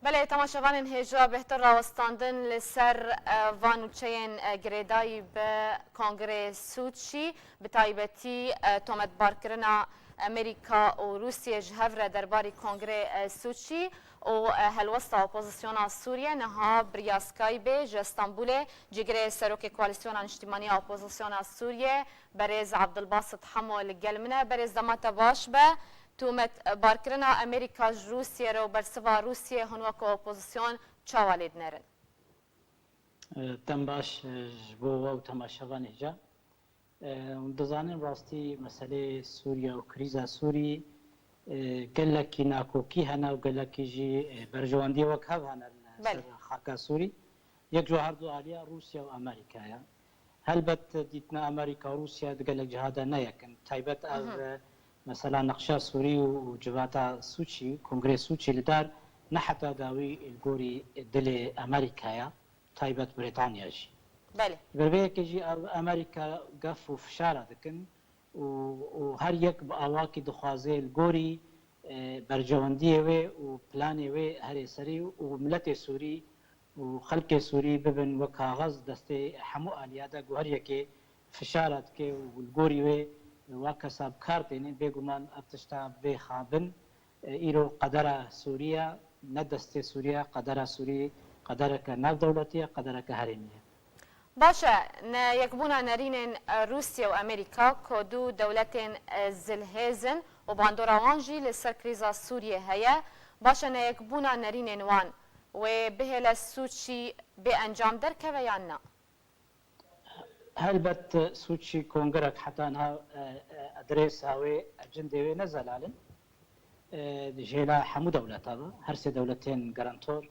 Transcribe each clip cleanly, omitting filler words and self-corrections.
بله تماشاوان هجا بهتر راوستاندن لسر وانوچین گریدایی به کنگره سوچی به تایبتی تومت بارکرنا امریکا و روسیه جهور درباری کنگره سوچی و هلوسط اپوزیسیون سوریه نها بریاسکای به استانبول جگره سروک کوالیسیون اجتماعی اپوزیسیون سوریه برز عبدالباسط حمو گلمنه برز دمات باش به تومت بارکرنا امریکا روسیه رو برسوا روسیه هنوک اپوزیسیون چاوالید نرن تم باش بو و تماشاوان هجا دزانن راستی مسئله سوریا و کریزا سوری گلکی ناکوکی هنا و گلکی جی برجواندی وک هف هنا سر خاکا سوری یک جوهر دو آلیا روسیا و امریکا هلبت دیتنا امریکا و روسیا دگلک جهادا نیکن تایبت او مثلا نقشه سوری و جواتا سوچی کنگره سوچی لدار نحتا داوی الگوری دل امریکا تایبت بریتانیا جی بله بربيه كيجي امريكا قف وفشاره دكن وهر يك بأواكي دخوازي الجوري برجوانديه وي وبلاني وي هري سري وملتي سوري وخلق سوري ببن وكاغز دستي حمو اليادا وهر يكي فشاره كي والجوري وي وكسب كارتين بيغمان اتشتا بخابن ايرو قدر سوريا ندست سوريا قدر سوري قدرك ناف دولتيه قدرك هرميه باشه یکبونا نرینن روسیه و امریکا که دو دولتین زلهزن و باندوراوانجی لسر کریزا سوریه هیا باشه یکبونا نرینن وان و بهل سوچی به انجام در که یا نه هلبت سوچی کنگرک حتی انها ادرس هاوی اجنده وی نزلالن جيلا حمو دولتها هر سي دولتين جرانتور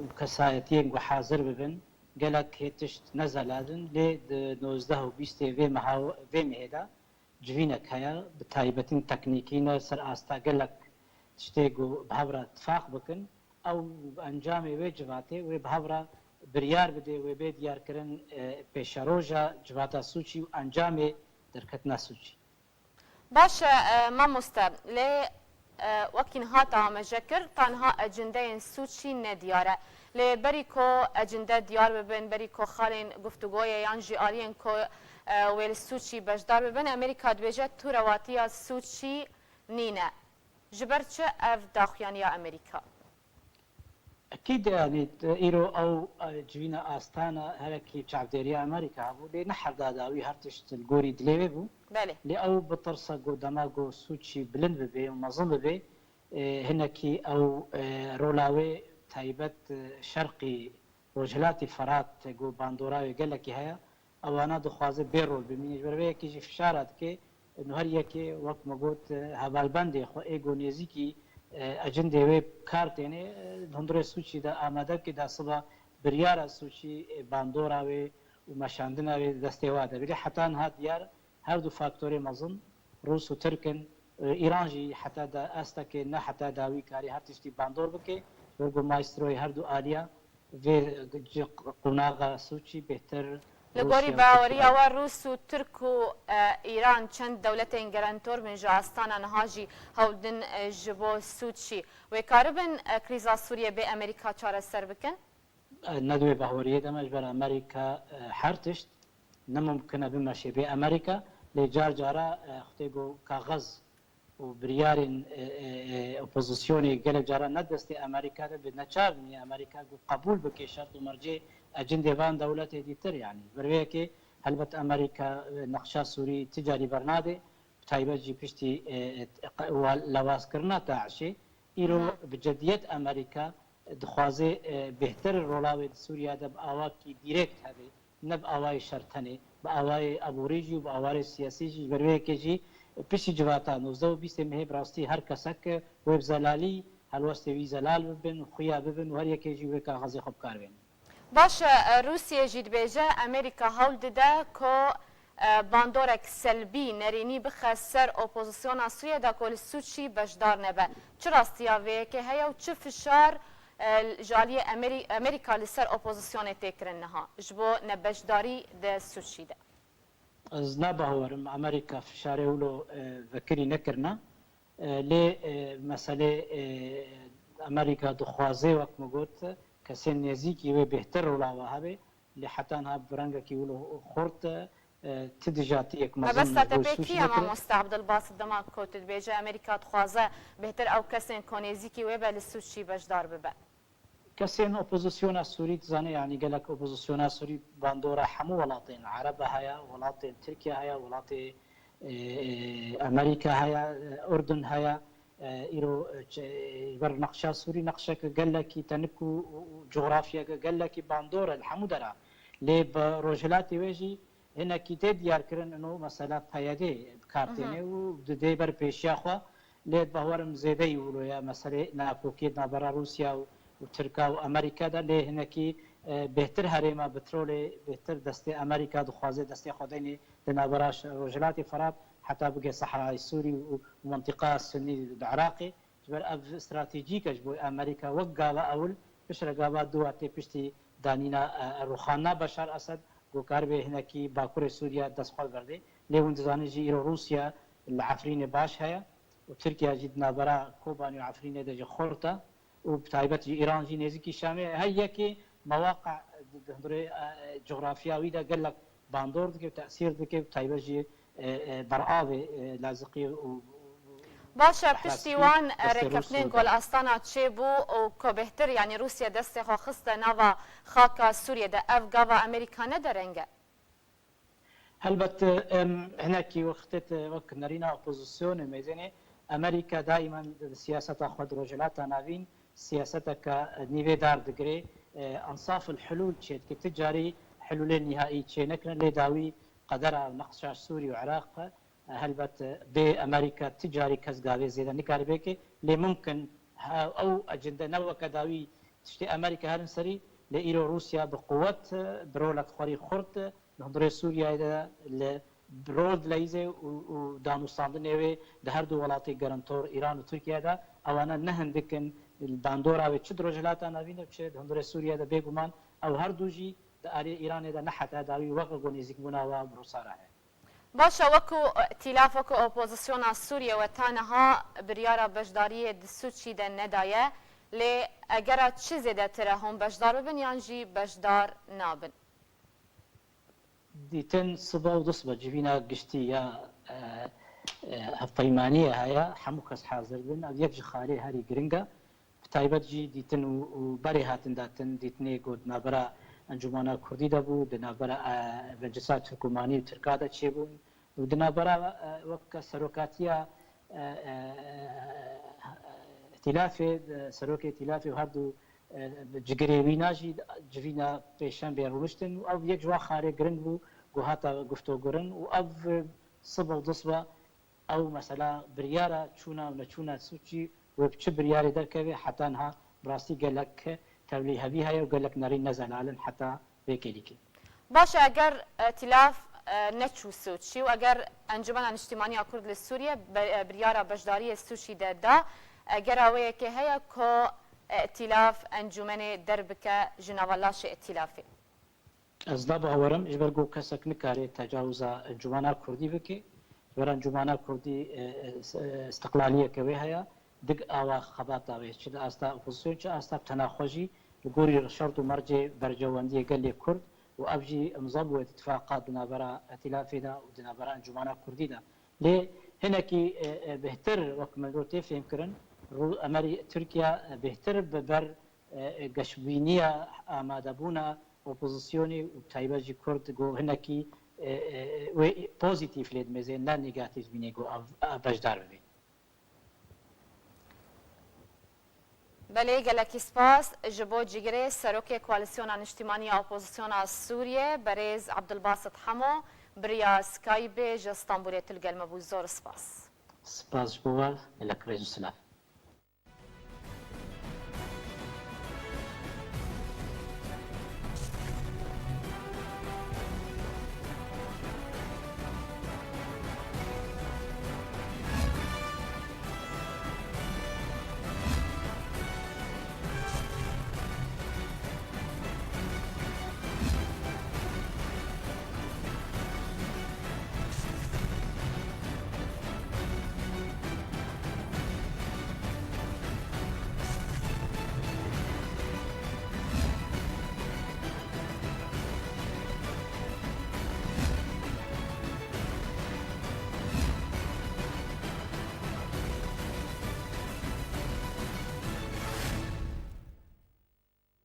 وكسايتين وحاضر ببن قالك هيتشت نزلادن لي 19 و 20 في مهاو في مهدا جوينك هيا بتايبتين تكنيكينا سر استا قالك تشتيقو بهبرا اتفاق بكن او بانجامي وجباتي وبهبرا بريار بدي وبي ديار كرن بيشاروجا جواتا سوچي وانجامي دركتنا سوچي باش ما مستا لي وكين هاتا مجكر تنها اجنده سوچي ندياره لبريكو اجنده ديار ببن بريكو خالين گفتگويا يانجي آلين كو ويل سوچي بجدار ببن امريكا دبجت تو رواتيا سوچي نينا جبرتش اف داخيانيا امريكا اكيد يعني ايرو او جوينا استانا هلكي شعبديريا امريكا ابو لي نحر داداوي هرتشت الجوري دليبي بو بله لي او بطرسا قداماغو سوتشي بلند ببي ومظن ببي هناكي او رولاوي تايبت شرقي وجلاتي فرات جو باندوراوي قال لك هيا او انا دخوازي بيرول بمين جبربي كيجي فشارات كي انه هر يكي وقت ما قلت هبالبندي خو ايجو نيزيكي اجنده وی کارتینه هندره سوچی دا آماده که دا صبح بریار سوچی باندورا وی و مشاندنا وی دستیواده ولی حتی انها دیار هر دو فاکتوری مظن روس و ترکن ایران جی حتی دا استا که نه حتی داوی کاری هر تشتی باندور بکه ورگو مایستروی هر دو آلیا وی قناغ سوچی بهتر لگوری باوریا و روس و ترک و ایران چند دولتین گرانتور من جاستانا نهاجی هولدن جبو سوچی و کاربن کریزا سوریه به امریکا چاره سر بکن؟ ندوی باوریه دمج بر امریکا حرتشت نممکنه بمشي بامريكا لجار جارا اختيجو كاغز وبريارين اوبوزيسيوني قال جارا ندستي امريكا بنتشارني امريكا قبول بكي شرط ومرجي اجنده بان دولتي ديتر يعني بريكي هلبت امريكا نقشا سوري تجاري برنادي تايبه جي بيشتي لواس كرنا تاعشي ايرو بجديت امريكا دخوازي بهتر رولاوي سوريا دب اواكي ديريكت هذه نب اواي شرطني باواي ابوريجي وباواي سياسي بريكي جي بيشي جواتا 19 و 20 مه براستي هر کسک ويب زلالي هلوست وي زلال ببن خويا ببن وهر يكي جي وكا غزي خب كاربن باش روسيا جيد بيجا امريكا هولد دا كو باندورك سلبي نريني بخسر اوبوزيسيون سوريا دا كل سوتشي بجدار نبا چراستيا ويكي هيا و چ فشار جاليه امريكا لسر اوبوزيسيون تكرنها جبو نبجداري دا سوتشي دا از نباورم امريكا فشاره ولو ذكري نكرنا لي مساله امریکا دخوازه وقت مگوت کسی نزیکی و بهتر ولا هبه لحتى انها برنگا کی ولو خورت تدجاتي یک ما بس تبيكي يا ماموستا عبد الباسط دماغ كوت بيجا امريكا تخوازه بهتر او كسين كونيزيكي ويبا للسوشي بجدار ببا كسين اوبوزيسيون سوري تزاني يعني قال لك اوبوزيسيون سوري باندورا حمو ولاطين عرب هيا ولاطين تركيا هيا ولاطين امريكا هيا اردن هيا ايرو بر نقشه سوري نقشه قال لك تنكو جغرافيا قال لك باندورا الحمو درا لي بروجلاتي ويجي هنا كتاب ديار كرن انه مثلا قيادي بكارتيني ودي بر بيشيا خو ليت بهورم زيده يقولوا يا مثلا ناكوكي نابرا روسيا وتركيا وامريكا ده ليه هنا كي بهتر هريما بترولي بهتر دستي امريكا دخوازي دستي خديني تنابراش رجلاتي فرات حتى بقى صحراء السوري ومنطقه السني العراقي جبر استراتيجيك جبو امريكا وقابا اول بشر قابا دواتي بشتي دانينا روخانا بشار اسد وكار به هنا كي باكور سوريا دسخال برده ليون دزاني جي روسيا العفرين باش هيا وتركيا جدنا برا كوباني عفرين دج خورتا وبتايبت جي ايران جي نزيكي شامي هيا كي مواقع جغرافياوي دا قال لك باندور دك تاثير دك بتايبت جي برآوي لازقي باشا بتشتيوان ركبتين قول أستانا تشيبو وكبهتر يعني روسيا دستي خو خسته نافا خاكا سوريا دا أفغافا أمريكا ندرنجا هلبت هناك وقت نرينا اوبوزيسيون ميزاني امريكا دائما سياسه خود رجلات نافين سياستك نيفي دار دغري انصاف الحلول تشيت كتجاري حلول نهائي تشينك لداوي قدر نقش سوري وعراق هلبت بامريكا تجاري كزغاوي زيدا نكاربيكي اللي ممكن او اجنده نو كداوي تشتي امريكا هرم سري لايرو روسيا بقوه برولك خوري خرط نهضر سوريا ده برود ليزه ودانو صاندنيوي ده هر دو ولاتي جرانتور ايران وتركيا ده اوانا نهندكن الباندورا وتشد رجلات انا بينه تشد نهضر سوريا ده بيغمان او هر دوجي ده ايران ده نحت داوي وقغون يزكبونا وبروسارا باشا وكو ائتلاف وكو اوبوزيسيون سوريا وتانها بريارة بجدارية دسوتشي ده ندايا لي اگرا چه زيده ترهم بجدار ببن يانجي بجدار نابن ديتن صبا ودصبا جبينا قشتي يا هفيمانية هيا حموكس حاضر بن او يكجي خالي هاري جرينجا بتايبت جي ديتن وباري هاتن داتن ديتني قد نابرا انجمانا كردي دابو دنابرا مجلسات حكوماني وتركادا تشيبون ودنابرا وكا سروكاتيا ائتلافي سروكي ائتلافي وهردو جگری ناجی جوینا پیشان بیرونشتن و او یک جوا خاره گرنگ بو گوهاتا گفتو گرن و او صبا و دصبا او مثلا بریارا چونا و نچونا سوچی و بچه بریاری در که حتی انها براستی گلک تولی هبی های و گلک ناری نزل علن حتی بیکلی که باشه اگر ائتلاف نچو سوچی و اگر انجمن اجتماعی کرد لسوریه بریارا بجداری سوچی دا اگر اوه که هیا که ائتلاف انجمن دربك جنوالاش ائتلافي ازداب اورم اجبرگو کسک نکاره تجاوز انجمنا کردی بکی ور انجمنا کردی استقلالیه کوي هيا دق اوا خباطه وي چې استا اپوزيشن چې استا تناخوجي لګوري شرط مرجع برجواندي قال لي كرد وابجي مزبوط اتفاقات دنابرا ائتلافي دا ودنابرا انجمنا كردي دا ليه هنا كي بهتر وقت ملوتي فهم كرن تركيا بهتر ببر قشبينية آمادبونا اوبوزيسيوني وتايباجي كرد جو هناكي بوزيتيف ليد مزين لا نيجاتيف بيني جو بجدار بي بله گلکی سپاس جبو جگره سروک کواليسيون اجتماعي اوبوزيسيون سوريا بريز عبد الباسط حمو بريا سكايب اسطنبول تلقى المبوزور سپاس جبوال لك رئيس السلاف